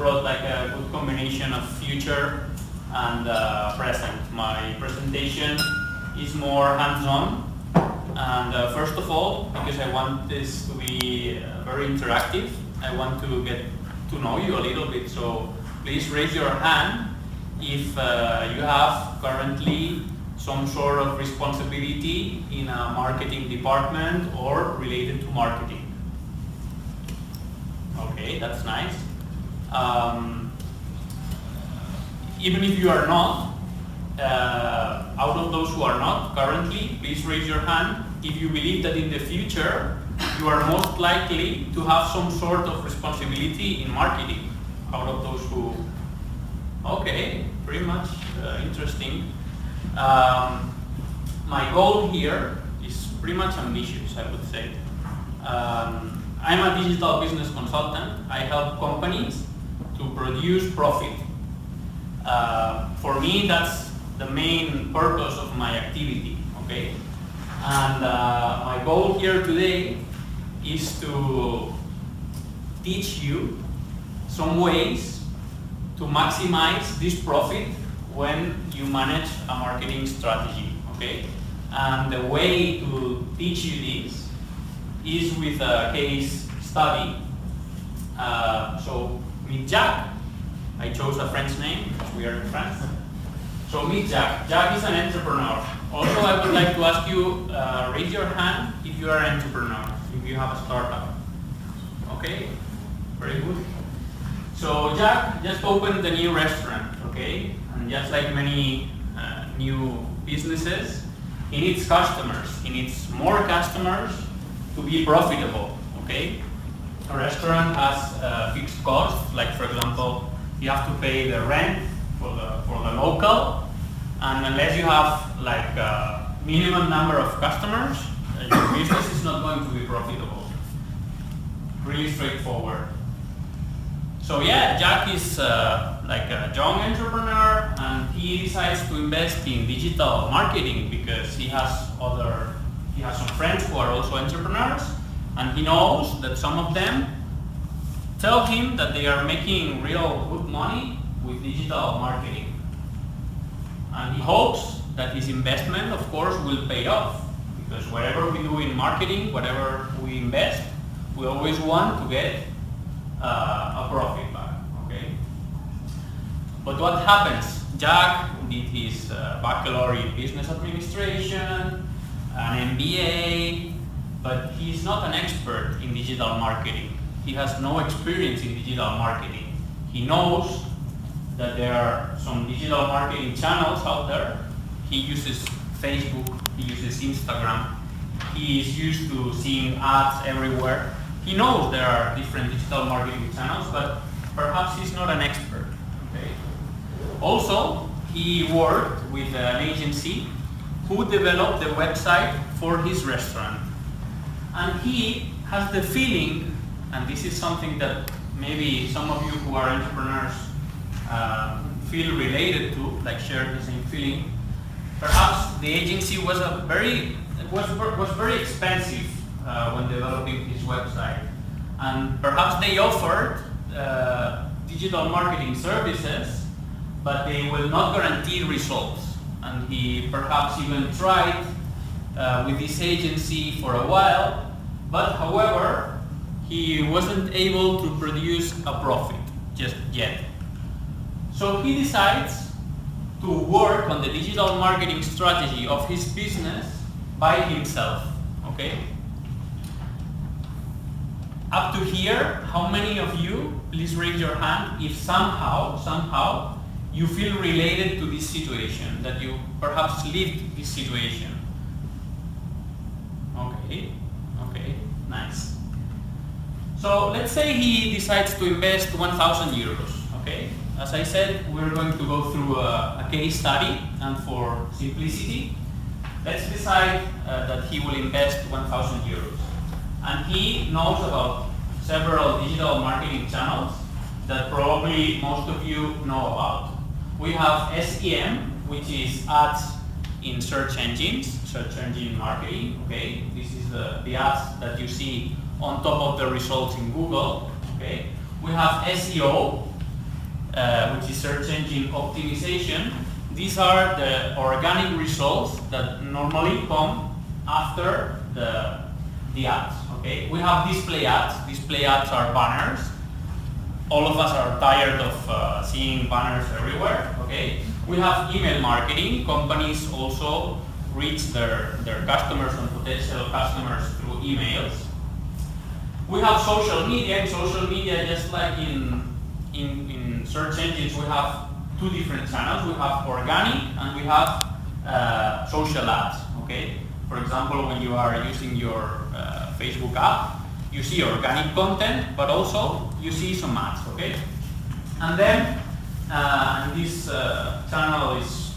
brought like a good combination of future and present. My presentation is more hands-on, and first of all, because I want this to be very interactive, I want to get to know you a little bit. So please raise your hand if you have currently some sort of responsibility in a marketing department or related to marketing. Okay, that's nice. Even if you are not, out of those who are not currently, please raise your hand if you believe that in the future you are most likely to have some sort of responsibility in marketing. Out of those who, okay, pretty much interesting. My goal here is pretty much ambitious, I would say. I'm a digital business consultant. I help companies to produce profit. For me, that's the main purpose of my activity, okay? And my goal here today is to teach you some ways to maximize this profit when you manage a marketing strategy, okay? And the way to teach you this is with a case study. So meet Jack. I chose a French name because we are in France. So meet Jack. Jack is an entrepreneur. Also, I would like to ask you, raise your hand if you are an entrepreneur, if you have a startup. Okay, very good. So Jack just opened a new restaurant, okay? And just like many new businesses, he needs customers. He needs more customers to be profitable, okay? A restaurant has fixed costs, like for example, you have to pay the rent for the local, and unless you have like a minimum number of customers, your business is not going to be profitable. Really straightforward. So yeah, Jack is like a young entrepreneur, and he decides to invest in digital marketing because he has some friends who are also entrepreneurs, and he knows that some of them tell him that they are making real good money with digital marketing. And he hopes that his investment, of course, will pay off, because whatever we do in marketing, whatever we invest, we always want to get a profit back, okay? But what happens? Jack did his baccalaureate in business administration, an MBA, but he's not an expert in digital marketing. He has no experience in digital marketing. He knows that there are some digital marketing channels out there. He uses Facebook, he uses Instagram. He is used to seeing ads everywhere. He knows there are different digital marketing channels, but perhaps he's not an expert. Okay? Also, he worked with an agency who developed the website for his restaurant. And he has the feeling, and this is something that maybe some of you who are entrepreneurs feel related to, like share the same feeling. Perhaps the agency was very expensive when developing his website, and perhaps they offered digital marketing services, but they will not guarantee results. And he perhaps even tried with this agency for a while, but however, he wasn't able to produce a profit just yet. So he decides to work on the digital marketing strategy of his business by himself, okay? Up to here, how many of you, please raise your hand if somehow you feel related to this situation, that you perhaps lived this situation? Okay, nice. So let's say he decides to invest 1,000 euros, okay? As I said, we're going to go through a case study, and for simplicity, let's decide that he will invest 1,000 euros. And he knows about several digital marketing channels that probably most of you know about. We have SEM, which is ads in search engines, search engine marketing, okay? This is the ads that you see on top of the results in Google, okay? We have SEO, which is search engine optimization. These are the organic results that normally come after the ads. Okay, we have display ads. Display ads are banners. All of us are tired of seeing banners everywhere. Okay, we have email marketing. Companies also reach their customers and potential customers through emails. We have social media. In social media, just like in search engines, we have two different channels. We have organic and we have social ads. Okay. For example, when you are using your Facebook app, you see organic content, but also you see some ads. Okay. And then this channel is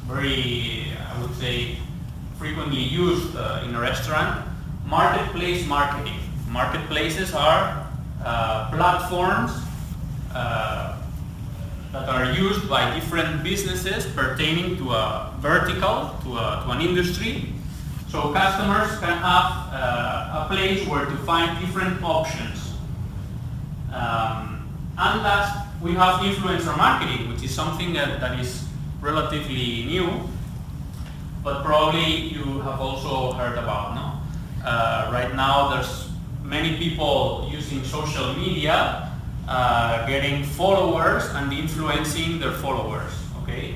very, I would say, frequently used in a restaurant. Marketplace marketing. Marketplaces are platforms that are used by different businesses pertaining to a vertical, to an industry. So customers can have a place where to find different options. And last, we have influencer marketing, which is something that is relatively new, but probably you have also heard about, no? Right now there's many people using social media, getting followers and influencing their followers, okay?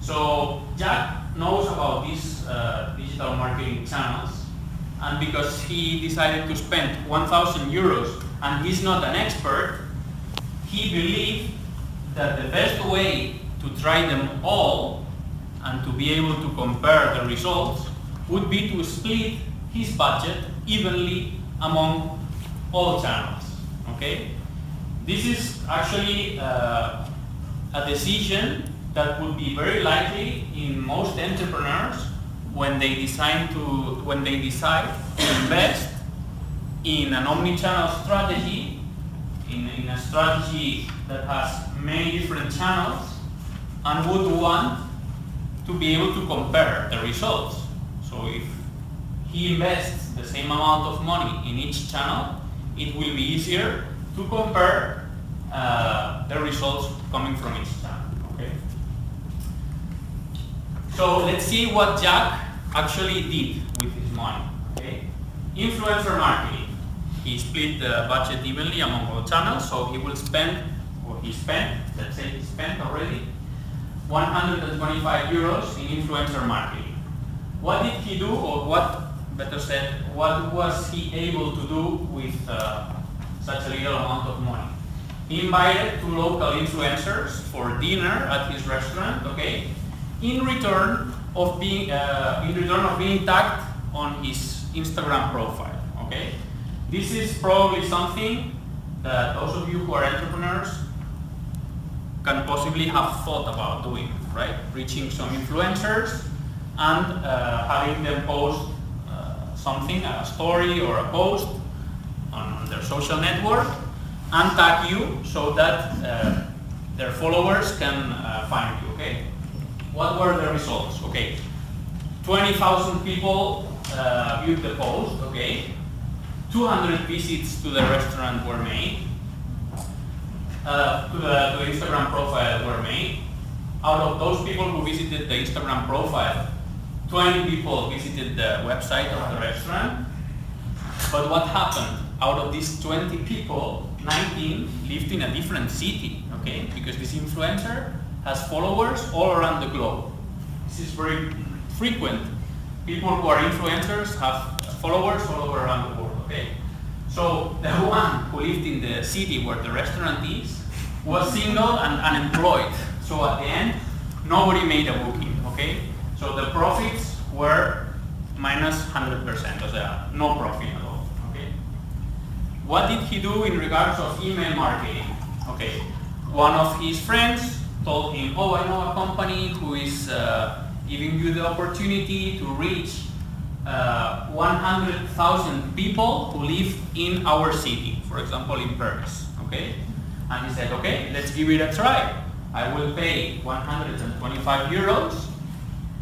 So Jack knows about these digital marketing channels, and because he decided to spend 1,000 euros and he's not an expert, he believed that the best way to try them all and to be able to compare the results would be to split his budget evenly among all channels. Okay? This is actually a decision that would be very likely in most entrepreneurs when they decide to invest in an omni-channel strategy, in a strategy that has many different channels, and would want to be able to compare the results. So if he invests the same amount of money in each channel, it will be easier to compare the results coming from each channel. Okay. So let's see what Jack actually did with his money. Okay. Influencer marketing. He split the budget evenly among all channels, so he will spend, or he spent, let's say he spent already 125 euros in influencer marketing. What did he do, or better said, what was he able to do with such a little amount of money? He invited two local influencers for dinner at his restaurant, okay, in return of being tagged on his Instagram profile, okay. This is probably something that those of you who are entrepreneurs can possibly have thought about doing, right? Reaching some influencers and having them post something, a story or a post on their social network and tag you so that their followers can find you, okay? What were the results? Okay, 20,000 people viewed the post, okay? 200 visits to the restaurant were made, to the Instagram profile were made. Out of those people who visited the Instagram profile, 20 people visited the website of the restaurant. But what happened? Out of these 20 people, 19 lived in a different city, okay? Because this influencer has followers all around the globe. This is very frequent. People who are influencers have followers all over around the world, okay? So the one who lived in the city where the restaurant is was single and unemployed. So at the end, nobody made a booking, okay? So the profits were minus 100%, so no profit at all, okay? What did he do in regards of email marketing? Okay, one of his friends told him, oh, I know a company who is giving you the opportunity to reach 100,000 people who live in our city, for example in Paris, okay? And he said, okay, let's give it a try. I will pay 125 euros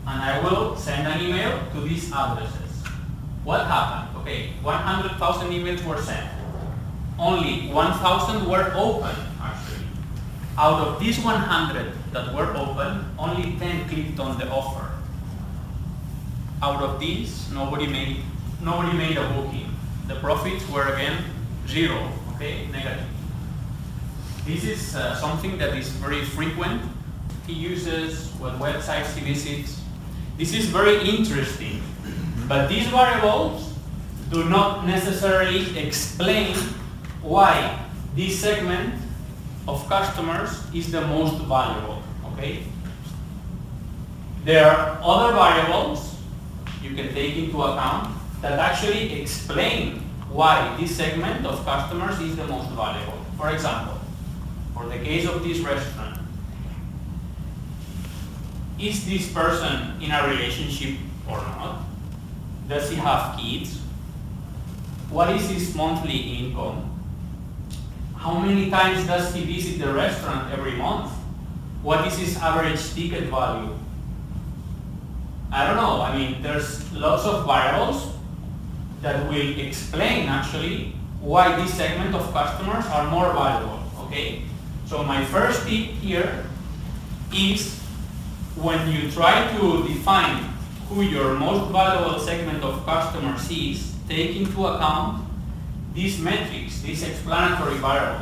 and I will send an email to these addresses. What happened? Okay, 100,000 emails were sent. Only 1,000 were open, actually. out of these 100 that were open, only 10 clicked on the offer. Out of these, nobody made a booking. The profits were again 0, okay, negative. This is something that is very frequent. He uses, what websites he visits. This is very interesting, but these variables do not necessarily explain why this segment of customers is the most valuable, okay? There are other variables you can take into account that actually explain why this segment of customers is the most valuable. For example, for the case of this restaurant, is this person in a relationship or not? Does he have kids? What is his monthly income? How many times does he visit the restaurant every month? What is his average ticket value? I don't know. I mean, there's lots of variables that will explain actually why this segment of customers are more valuable, okay? So my first tip here is when you try to define who your most valuable segment of customers is, take into account these metrics, these explanatory variables.